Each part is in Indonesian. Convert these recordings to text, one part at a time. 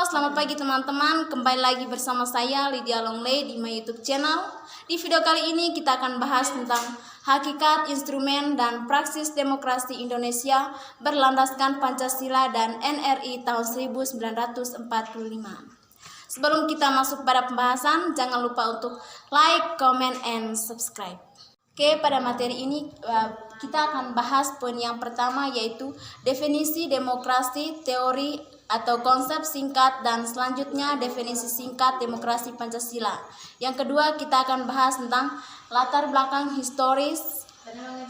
Selamat pagi teman-teman. Kembali lagi bersama saya Lydia Longley di my YouTube channel. Di video kali ini kita akan bahas tentang hakikat, instrumen, dan praksis demokrasi Indonesia berlandaskan Pancasila dan NRI tahun 1945. Sebelum kita masuk pada pembahasan, jangan lupa untuk like, comment, and subscribe. Oke, pada materi ini kita akan bahas poin yang pertama, yaitu definisi demokrasi, teori atau konsep singkat, dan selanjutnya definisi singkat demokrasi Pancasila. Yang kedua, kita akan bahas tentang latar belakang historis,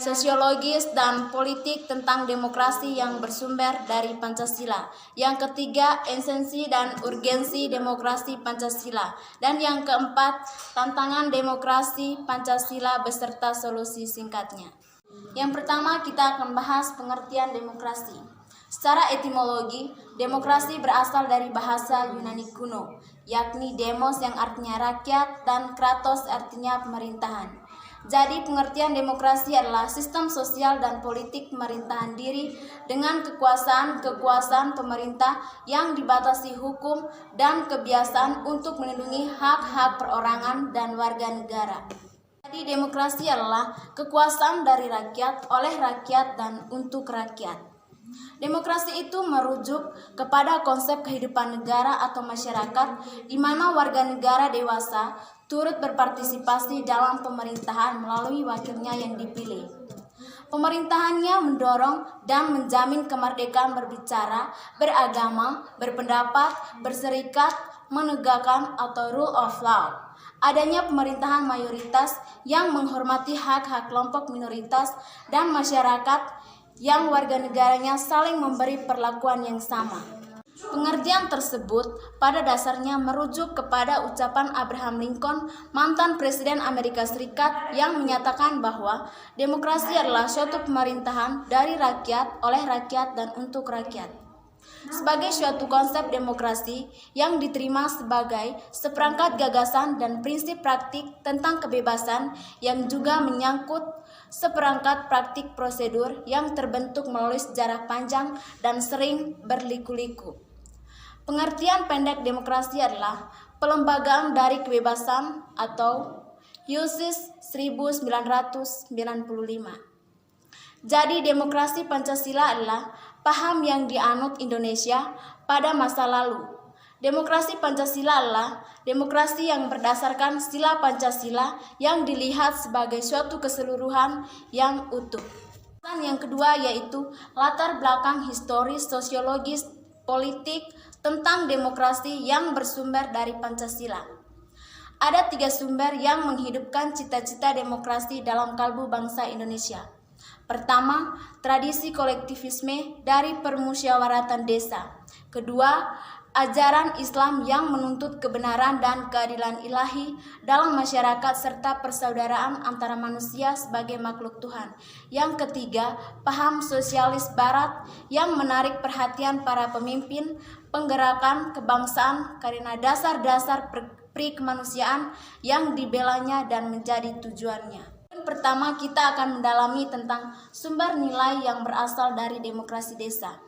sosiologis, dan politik tentang demokrasi yang bersumber dari Pancasila. Yang ketiga, esensi dan urgensi demokrasi Pancasila. Dan yang keempat, tantangan demokrasi Pancasila beserta solusi singkatnya. Yang pertama, kita akan bahas pengertian demokrasi. Secara etimologi, demokrasi berasal dari bahasa Yunani kuno, yakni demos yang artinya rakyat dan kratos artinya pemerintahan. Jadi pengertian demokrasi adalah sistem sosial dan politik pemerintahan diri dengan kekuasaan pemerintah yang dibatasi hukum dan kebiasaan untuk melindungi hak-hak perorangan dan warga negara. Jadi demokrasi adalah kekuasaan dari rakyat, oleh rakyat, dan untuk rakyat. Demokrasi itu merujuk kepada konsep kehidupan negara atau masyarakat di mana warga negara dewasa turut berpartisipasi dalam pemerintahan melalui wakilnya yang dipilih. Pemerintahannya mendorong dan menjamin kemerdekaan berbicara, beragama, berpendapat, berserikat, menegakkan atau rule of law. Adanya pemerintahan mayoritas yang menghormati hak-hak kelompok minoritas dan masyarakat yang warga negaranya saling memberi perlakuan yang sama. Pengertian tersebut pada dasarnya merujuk kepada ucapan Abraham Lincoln, mantan Presiden Amerika Serikat, yang menyatakan bahwa demokrasi adalah suatu pemerintahan dari rakyat, oleh rakyat, dan untuk rakyat. Sebagai suatu konsep demokrasi yang diterima sebagai seperangkat gagasan dan prinsip praktik tentang kebebasan yang juga menyangkut seperangkat praktik prosedur yang terbentuk melalui sejarah panjang dan sering berliku-liku. Pengertian pendek demokrasi adalah pelembagaan dari kebebasan atau Iusis 1995. Jadi demokrasi Pancasila adalah paham yang dianut Indonesia pada masa lalu. Demokrasi Pancasila adalah demokrasi yang berdasarkan sila Pancasila yang dilihat sebagai suatu keseluruhan yang utuh. Dan yang kedua yaitu latar belakang historis, sosiologis, politik tentang demokrasi yang bersumber dari Pancasila. Ada 3 sumber yang menghidupkan cita-cita demokrasi dalam kalbu bangsa Indonesia. Pertama, tradisi kolektivisme dari permusyawaratan desa. Kedua, ajaran Islam yang menuntut kebenaran dan keadilan ilahi dalam masyarakat serta persaudaraan antara manusia sebagai makhluk Tuhan. Yang ketiga, paham sosialis barat yang menarik perhatian para pemimpin penggerakan kebangsaan karena dasar-dasar pri-kemanusiaan yang dibelanya dan menjadi tujuannya. Pertama, kita akan mendalami tentang sumber nilai yang berasal dari demokrasi desa.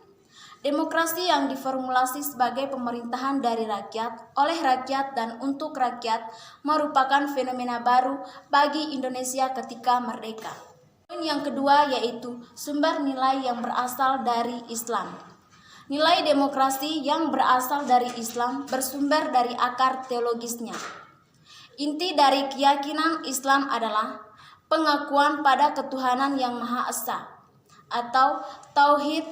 Demokrasi yang diformulasi sebagai pemerintahan dari rakyat, oleh rakyat, dan untuk rakyat merupakan fenomena baru bagi Indonesia ketika merdeka. Poin yang kedua yaitu sumber nilai yang berasal dari Islam. Nilai demokrasi yang berasal dari Islam bersumber dari akar teologisnya. Inti dari keyakinan Islam adalah pengakuan pada ketuhanan yang Maha Esa atau tauhid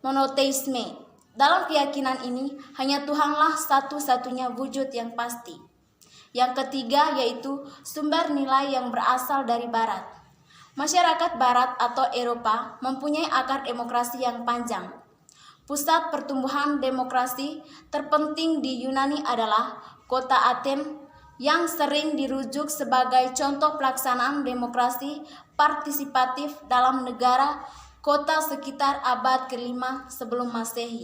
monoteisme. Dalam keyakinan ini hanya Tuhanlah satu-satunya wujud yang pasti. Yang ketiga yaitu sumber nilai yang berasal dari Barat. Masyarakat Barat atau Eropa mempunyai akar demokrasi yang panjang. Pusat pertumbuhan demokrasi terpenting di Yunani adalah kota Aten yang sering dirujuk sebagai contoh pelaksanaan demokrasi partisipatif dalam negara kota sekitar abad ke-5 sebelum Masehi.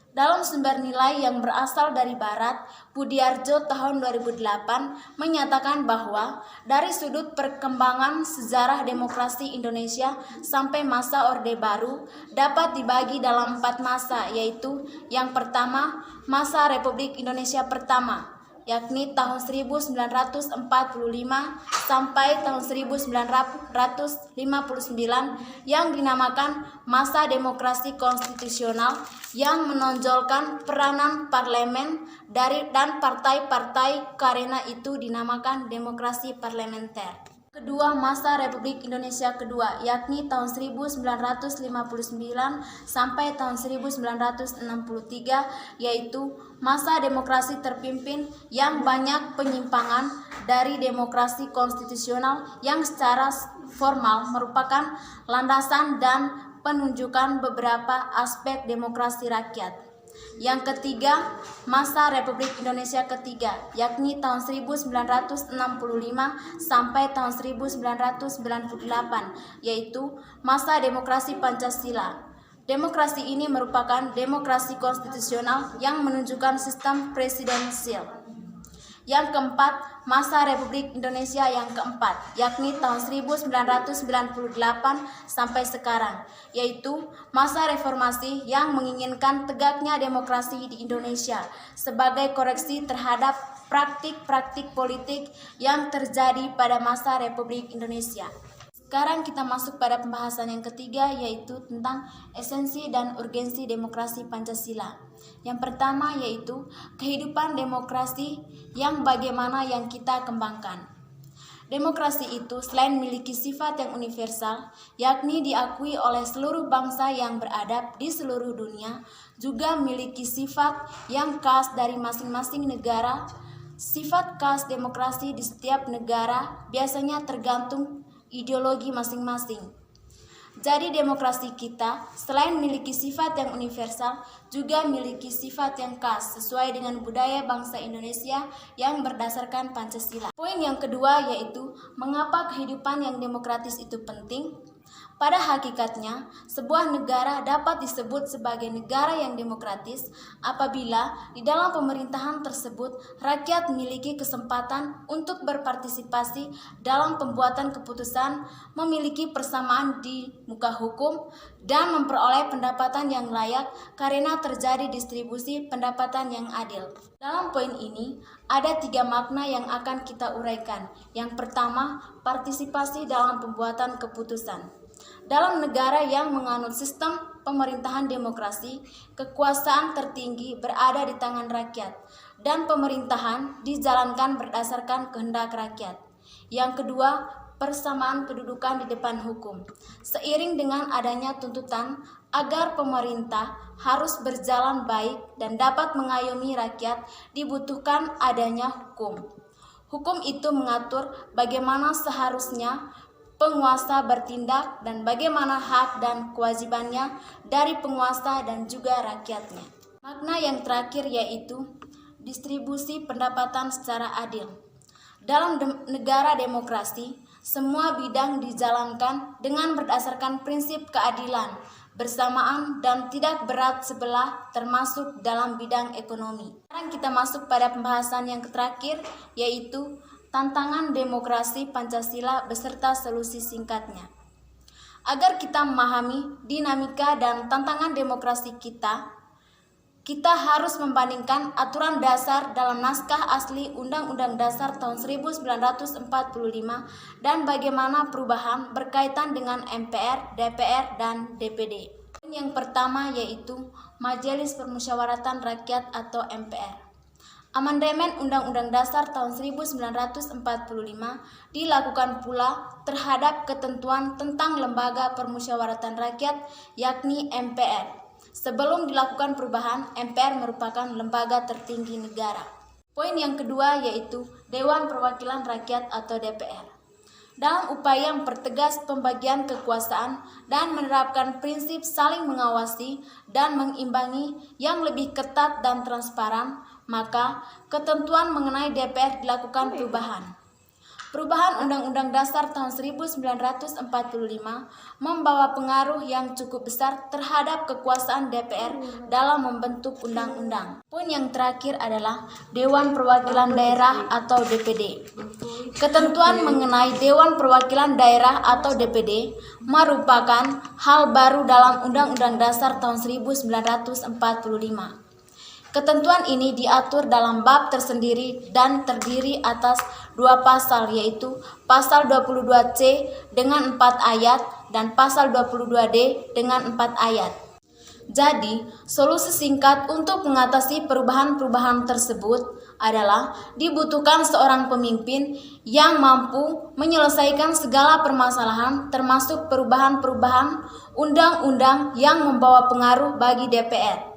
Dalam sumber nilai yang berasal dari Barat, Budiarjo tahun 2008 menyatakan bahwa dari sudut perkembangan sejarah demokrasi Indonesia sampai masa Orde Baru dapat dibagi dalam 4 masa, yaitu yang pertama, masa Republik Indonesia pertama, yakni tahun 1945 sampai tahun 1959 yang dinamakan masa demokrasi konstitusional yang menonjolkan peranan parlemen dan partai-partai karena itu dinamakan demokrasi parlementer. Kedua, masa Republik Indonesia kedua, yakni tahun 1959 sampai tahun 1963, yaitu masa demokrasi terpimpin yang banyak penyimpangan dari demokrasi konstitusional yang secara formal merupakan landasan dan penunjukan beberapa aspek demokrasi rakyat. Yang ketiga, masa Republik Indonesia ketiga, yakni tahun 1965 sampai tahun 1998, yaitu masa demokrasi Pancasila. Demokrasi ini merupakan demokrasi konstitusional yang menunjukkan sistem presidensial. Yang keempat, masa Republik Indonesia yang keempat, yakni tahun 1998 sampai sekarang, yaitu masa reformasi yang menginginkan tegaknya demokrasi di Indonesia sebagai koreksi terhadap praktik-praktik politik yang terjadi pada masa Republik Indonesia. Sekarang kita masuk pada pembahasan yang ketiga, yaitu tentang esensi dan urgensi demokrasi Pancasila. Yang pertama yaitu kehidupan demokrasi yang bagaimana yang kita kembangkan. Demokrasi itu selain memiliki sifat yang universal, yakni diakui oleh seluruh bangsa yang beradab di seluruh dunia, juga memiliki sifat yang khas dari masing-masing negara. Sifat khas demokrasi di setiap negara biasanya tergantung ideologi masing-masing. Jadi demokrasi kita selain memiliki sifat yang universal, juga memiliki sifat yang khas sesuai dengan budaya bangsa Indonesia yang berdasarkan Pancasila. Poin yang kedua yaitu mengapa kehidupan yang demokratis itu penting? Pada hakikatnya, sebuah negara dapat disebut sebagai negara yang demokratis apabila di dalam pemerintahan tersebut rakyat memiliki kesempatan untuk berpartisipasi dalam pembuatan keputusan, memiliki persamaan di muka hukum, dan memperoleh pendapatan yang layak karena terjadi distribusi pendapatan yang adil. Dalam poin ini, ada 3 makna yang akan kita uraikan. Yang pertama, partisipasi dalam pembuatan keputusan. Dalam negara yang menganut sistem pemerintahan demokrasi, kekuasaan tertinggi berada di tangan rakyat, dan pemerintahan dijalankan berdasarkan kehendak rakyat. Yang kedua, persamaan kedudukan di depan hukum. Seiring dengan adanya tuntutan agar pemerintah harus berjalan baik dan dapat mengayomi rakyat, dibutuhkan adanya hukum. Hukum itu mengatur bagaimana seharusnya penguasa bertindak dan bagaimana hak dan kewajibannya dari penguasa dan juga rakyatnya. Makna yang terakhir yaitu distribusi pendapatan secara adil. Dalam negara demokrasi, semua bidang dijalankan dengan berdasarkan prinsip keadilan, bersamaan dan tidak berat sebelah termasuk dalam bidang ekonomi. Sekarang kita masuk pada pembahasan yang terakhir yaitu tantangan demokrasi Pancasila beserta solusi singkatnya. Agar kita memahami dinamika dan tantangan demokrasi kita harus membandingkan aturan dasar dalam naskah asli Undang-Undang Dasar tahun 1945 dan bagaimana perubahan berkaitan dengan MPR, DPR, dan DPD. Yang pertama yaitu Majelis Permusyawaratan Rakyat atau MPR. Amandemen Undang-Undang Dasar tahun 1945 dilakukan pula terhadap ketentuan tentang Lembaga Permusyawaratan Rakyat yakni MPR. Sebelum dilakukan perubahan, MPR merupakan lembaga tertinggi negara. Poin yang kedua yaitu Dewan Perwakilan Rakyat atau DPR. Dalam upaya mempertegas pembagian kekuasaan dan menerapkan prinsip saling mengawasi dan mengimbangi yang lebih ketat dan transparan, maka ketentuan mengenai DPR dilakukan perubahan. Perubahan Undang-Undang Dasar tahun 1945 membawa pengaruh yang cukup besar terhadap kekuasaan DPR dalam membentuk undang-undang. Poin yang terakhir adalah Dewan Perwakilan Daerah atau DPD. Ketentuan mengenai Dewan Perwakilan Daerah atau DPD merupakan hal baru dalam Undang-Undang Dasar tahun 1945. Ketentuan ini diatur dalam bab tersendiri dan terdiri atas 2 pasal, yaitu pasal 22C dengan 4 ayat dan pasal 22D dengan 4 ayat. Jadi, solusi singkat untuk mengatasi perubahan-perubahan tersebut adalah dibutuhkan seorang pemimpin yang mampu menyelesaikan segala permasalahan termasuk perubahan-perubahan undang-undang yang membawa pengaruh bagi DPR.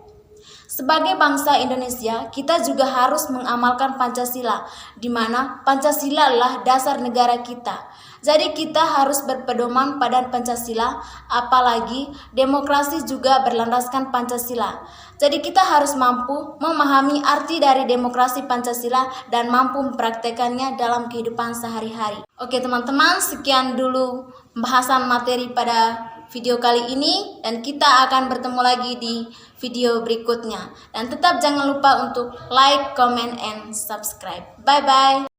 Sebagai bangsa Indonesia, kita juga harus mengamalkan Pancasila, di mana Pancasila adalah dasar negara kita. Jadi kita harus berpedoman pada Pancasila, apalagi demokrasi juga berlandaskan Pancasila. Jadi kita harus mampu memahami arti dari demokrasi Pancasila dan mampu mempraktekannya dalam kehidupan sehari-hari. Oke teman-teman, sekian dulu pembahasan materi pada video kali ini, dan kita akan bertemu lagi di video berikutnya. Dan tetap jangan lupa untuk like, comment, and subscribe. Bye-bye.